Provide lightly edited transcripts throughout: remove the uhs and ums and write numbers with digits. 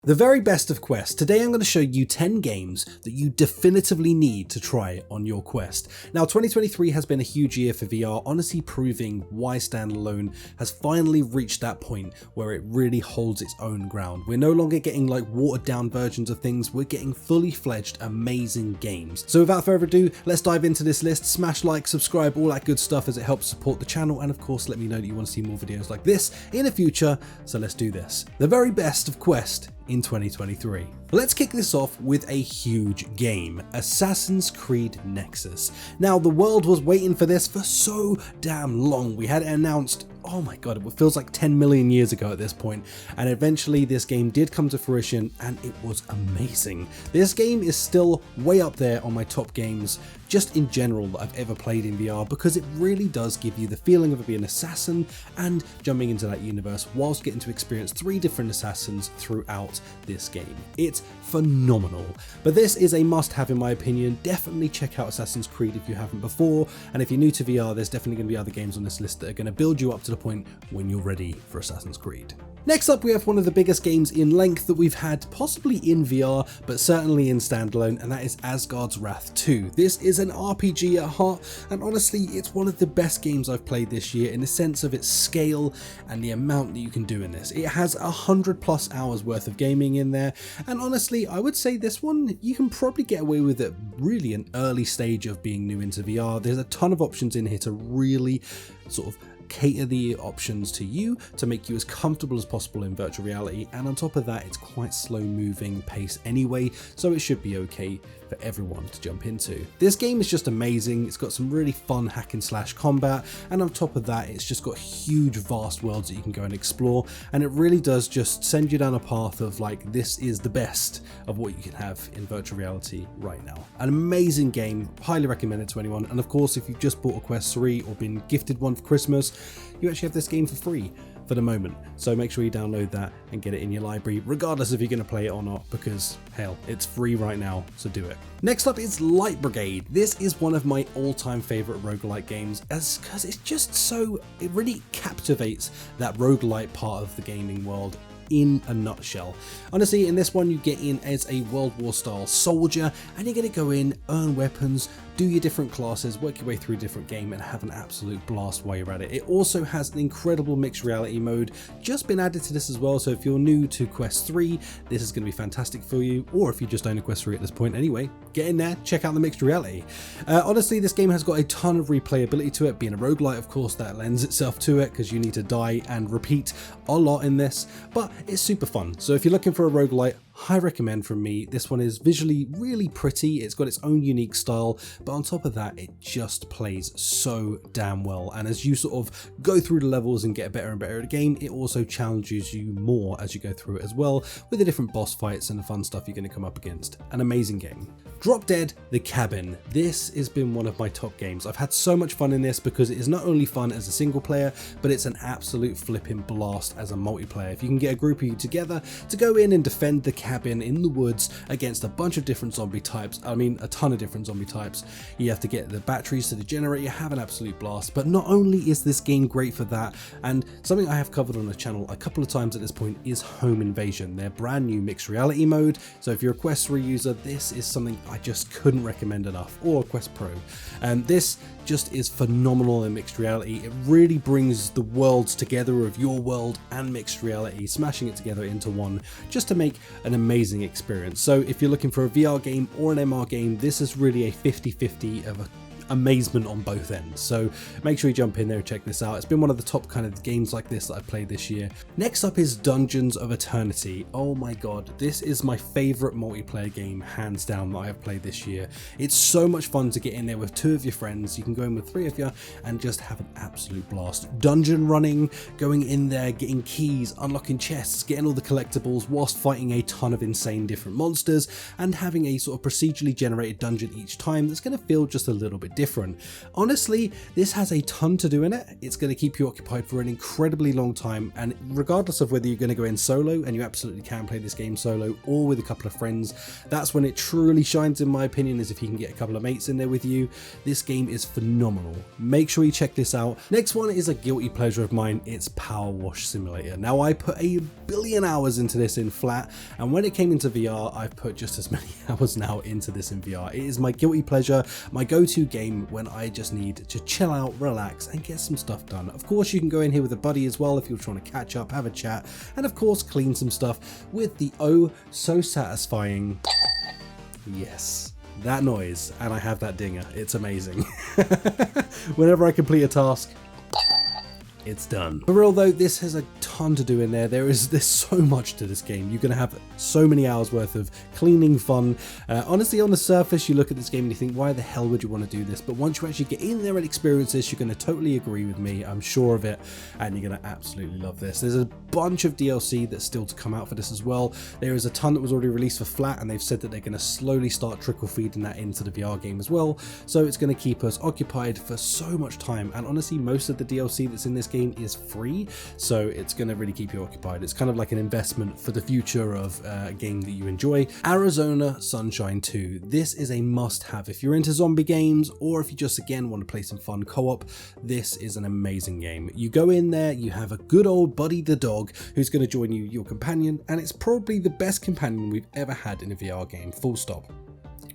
The very best of Quest. Today I'm going to show you 10 games that you definitively need to try on your Quest. Now 2023 has been a huge year for VR, honestly proving why standalone has finally reached that point where it really holds its own ground. We're no longer getting like watered down versions of things, we're getting fully fledged amazing games. So without further ado, let's dive into this list. Smash like, subscribe, all that good stuff as it helps support the channel, and of course let me know that you want to see more videos like this in the future, so let's do this. The very best of Quest in 2023. Let's kick this off with a huge game, Assassin's Creed Nexus. Now the world was waiting for this for so damn long. We had it announced, oh my god, it feels like 10 million years ago at this point, and eventually this game did come to fruition and it was amazing. This game is still way up there on my top games just in general that I've ever played in VR, because it really does give you the feeling of being an assassin and jumping into that universe whilst getting to experience 3 different assassins throughout this game. It's phenomenal, but this is a must-have in my opinion. Definitely check out Assassin's Creed if you haven't before, and if you're new to VR, there's definitely going to be other games on this list that are going to build you up to the point when you're ready for Assassin's Creed. Next up, we have one of the biggest games in length that we've had, possibly in VR, but certainly in standalone, and that is Asgards Wrath 2. This is an RPG at heart, and honestly, it's one of the best games I've played this year in the sense of its scale and the amount that you can do in this. It has 100+ hours worth of gaming in there, and honestly, I would say this one, you can probably get away with it really an early stage of being new into VR. There's a ton of options in here to really sort of cater the options to you to make you as comfortable as possible in virtual reality, and on top of that it's quite slow moving pace anyway, so it should be okay for everyone to jump into. This game is just amazing. It's got some really fun hack and slash combat, and on top of that it's just got huge vast worlds that you can go and explore, and it really does just send you down a path of like, this is the best of what you can have in virtual reality right now. An amazing game, highly recommend it to anyone, and of course if you've just bought a Quest 3 or been gifted one for Christmas, you actually have this game for free for the moment, so make sure you download that and get it in your library regardless if you're going to play it or not, because hell, it's free right now, so do it. Next up is Light Brigade. This is one of my all-time favourite roguelike games, because it's just so, it really captivates that roguelike part of the gaming world in a nutshell. Honestly, in this one you get in as a World War style soldier, and you're going to go in, earn weapons, do your different classes, work your way through a different game, and have an absolute blast while you're at it. It also has an incredible mixed reality mode just been added to this as well, so if you're new to Quest 3, this is going to be fantastic for you, or if you just own a Quest 3 at this point anyway, get in there, check out the mixed reality. Honestly, this game has got a ton of replayability to it. Being a roguelite, of course, that lends itself to it, because you need to die and repeat a lot in this, but it's super fun. So if you're looking for a roguelite, high recommend from me. This one is visually really pretty, it's got its own unique style, but on top of that it just plays so damn well, and as you sort of go through the levels and get better and better at the game, it also challenges you more as you go through it as well, with the different boss fights and the fun stuff you're going to come up against. An amazing game. Drop Dead The Cabin. This has been one of my top games. I've had so much fun in this because it is not only fun as a single player, but it's an absolute flipping blast as a multiplayer. If you can get a group of you together to go in and defend the cabin in the woods against a bunch of different zombie types, I mean a ton of different zombie types, you have to get the batteries to the generator, have an absolute blast. But not only is this game great for that, and something I have covered on the channel a couple of times at this point is Home Invasion, their brand new mixed reality mode. So if you're a Quest 3 user, this is something I just couldn't recommend enough, or a Quest Pro. And this just is phenomenal in mixed reality. It really brings the worlds together of your world and mixed reality, smashing it together into one just to make an amazing experience. So if you're looking for a VR game or an MR game, this is really a 50-50 of a amazement on both ends, so make sure you jump in there and check this out. It's been one of the top kind of games like this that I've played this year. Next up is Dungeons of Eternity. Oh my god, this is my favorite multiplayer game hands down that I have played this year. It's so much fun to get in there with 2 of your friends. You can go in with 3 of you and just have an absolute blast. Dungeon running, going in there, getting keys, unlocking chests, getting all the collectibles whilst fighting a ton of insane different monsters, and having a sort of procedurally generated dungeon each time that's going to feel just a little bit different. Honestly, this has a ton to do in it. It's going to keep you occupied for an incredibly long time, and regardless of whether you're going to go in solo, and you absolutely can play this game solo, or with a couple of friends, that's when it truly shines in my opinion, is if you can get a couple of mates in there with you. This game is phenomenal. Make sure you check this out. Next one is a guilty pleasure of mine. It's Power Wash Simulator. Now, I put a billion hours into this in flat, and when it came into VR, I've put just as many hours now into this in VR. It is my guilty pleasure, my go-to game when I just need to chill out, relax, and get some stuff done. Of course, you can go in here with a buddy as well if you're trying to catch up, have a chat, and of course clean some stuff with the oh so satisfying, yes, that noise. And I have that dinger. It's amazing. Whenever I complete a task, it's done. For real though, this has a ton to do in there. There's so much to this game. You're going to have so many hours worth of cleaning fun. Honestly, on the surface, you look at this game and you think, why the hell would you want to do this? But once you actually get in there and experience this, you're going to totally agree with me. I'm sure of it. And you're going to absolutely love this. There's a bunch of DLC that's still to come out for this as well. There is a ton that was already released for flat, and they've said that they're going to slowly start trickle feeding that into the VR game as well. So it's going to keep us occupied for so much time. And honestly, most of the DLC that's in this game is free, so it's going to really keep you occupied. It's kind of like an investment for the future of a game that you enjoy. Arizona Sunshine 2. This is a must-have if you're into zombie games, or if you just again want to play some fun co-op. This is an amazing game. You go in there, you have a good old Buddy the dog who's going to join you, your companion, and it's probably the best companion we've ever had in a VR game, full stop.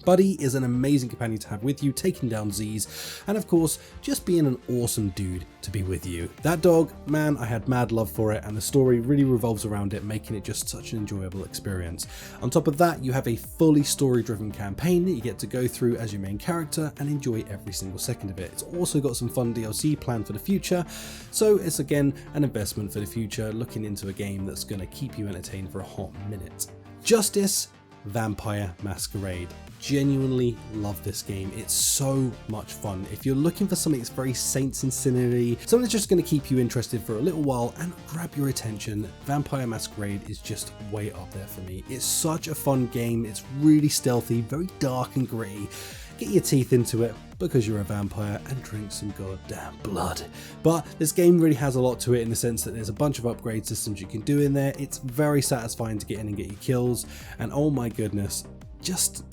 Buddy is an amazing companion to have with you, taking down Z's, and of course, just being an awesome dude to be with you. That dog, man, I had mad love for it, and the story really revolves around it, making it just such an enjoyable experience. On top of that, you have a fully story-driven campaign that you get to go through as your main character and enjoy every single second of it. It's also got some fun DLC planned for the future, so it's again an investment for the future, looking into a game that's going to keep you entertained for a hot minute. Justice Vampire Masquerade. Genuinely love this game. It's so much fun. If you're looking for something that's very Saints and Sinnery, something that's just going to keep you interested for a little while and grab your attention, Vampire Masquerade is just way up there for me. It's such a fun game. It's really stealthy, very dark and gritty. Get your teeth into it because you're a vampire and drink some goddamn blood. But this game really has a lot to it in the sense that there's a bunch of upgrade systems you can do in there. It's very satisfying to get in and get your kills, and oh my goodness, just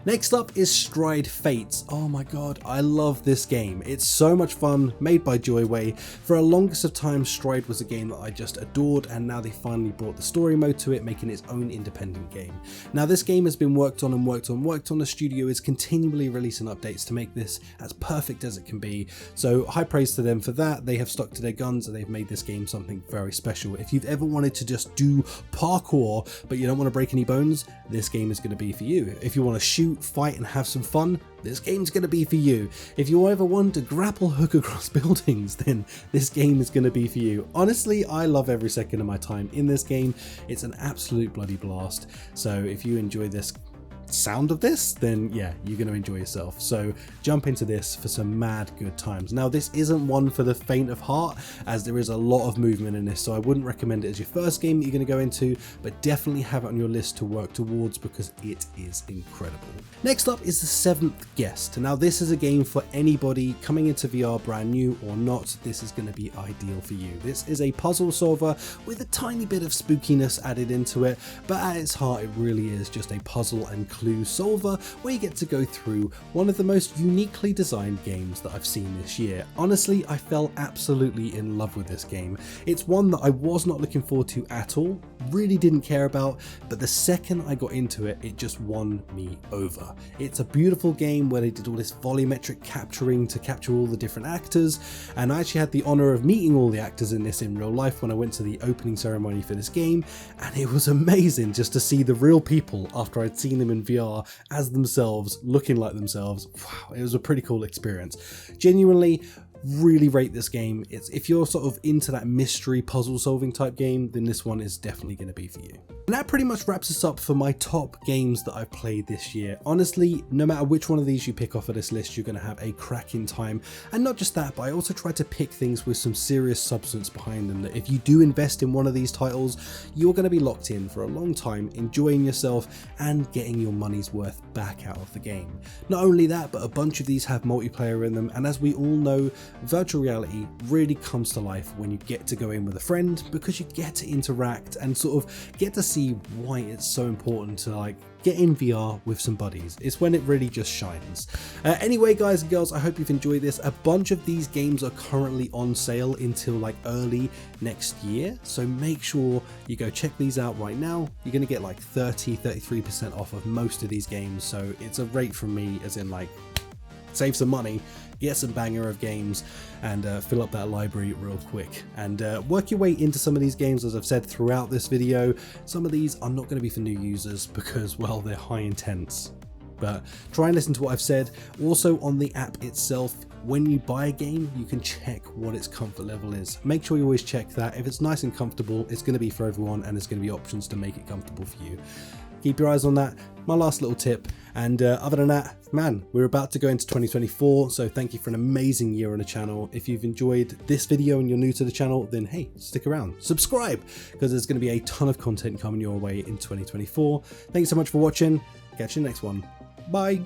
Next up is Stride Fates. Oh my god, I love this game. It's so much fun, made by Joyway. For a longest of time, Stride was a game that I just adored, and now they finally brought the story mode to it, making its own independent game. Now this game has been worked on. The studio is continually releasing updates to make this as perfect as it can be. So high praise to them for that. They have stuck to their guns and they've made this game something very special. If you've ever wanted to just do parkour, but you don't want to break any bones, this game is going to be for you. If you want to shoot, fight and have some fun, this game's going to be for you. If you ever want to grapple hook across buildings, then this game is going to be for you. Honestly, I love every second of my time in this game. It's an absolute bloody blast. So if you enjoy this sound of this, then yeah, you're going to enjoy yourself. So jump into this for some mad good times. Now this isn't one for the faint of heart, as there is a lot of movement in this, so I wouldn't recommend it as your first game that you're going to go into, but definitely have it on your list to work towards because it is incredible. Next up is The Seventh Guest. Now this is a game for anybody coming into VR brand new or not. This is going to be ideal for you. This is a puzzle solver with a tiny bit of spookiness added into it, but at its heart it really is just a puzzle and clue solver where you get to go through one of the most uniquely designed games that I've seen this year. Honestly, I fell absolutely in love with this game. It's one that I was not looking forward to at all, really didn't care about, but the second I got into it, it just won me over. It's a beautiful game where they did all this volumetric capturing to capture all the different actors, and I actually had the honor of meeting all the actors in this in real life when I went to the opening ceremony for this game, and it was amazing just to see the real people after I'd seen them in VR as themselves, looking like themselves. Wow, it was a pretty cool experience. Genuinely, really rate this game. If you're sort of into that mystery puzzle solving type game, then this one is definitely going to be for you. And that pretty much wraps us up for my top games that I've played this year. Honestly, no matter which one of these you pick off of this list, you're going to have a cracking time. And not just that, but I also tried to pick things with some serious substance behind them, that if you do invest in one of these titles, you're going to be locked in for a long time, enjoying yourself and getting your money's worth back out of the game. Not only that, but a bunch of these have multiplayer in them, and as we all know, virtual reality really comes to life when you get to go in with a friend, because you get to interact and sort of get to see why it's so important to like get in VR with some buddies. It's when it really just shines. Anyway, guys and girls, I hope you've enjoyed this. A bunch of these games are currently on sale until like early next year, so make sure you go check these out right now. You're going to get like 33% off of most of these games, so it's a rate from me, as in like save some money, get some banger of games, and fill up that library real quick, and work your way into some of these games. As I've said throughout this video, some of these are not going to be for new users because, well, they're high intense. But try and listen to what I've said. Also, on the app itself, when you buy a game, you can check what its comfort level is. Make sure you always check that. If it's nice and comfortable, it's going to be for everyone, and there's going to be options to make it comfortable for you. Keep your eyes on that. My last little tip. And other than that, man, we're about to go into 2024, so thank you for an amazing year on the channel. If you've enjoyed this video and you're new to the channel, then hey, stick around, subscribe, because there's going to be a ton of content coming your way in 2024. Thanks so much for watching. Catch you in the next one. Bye.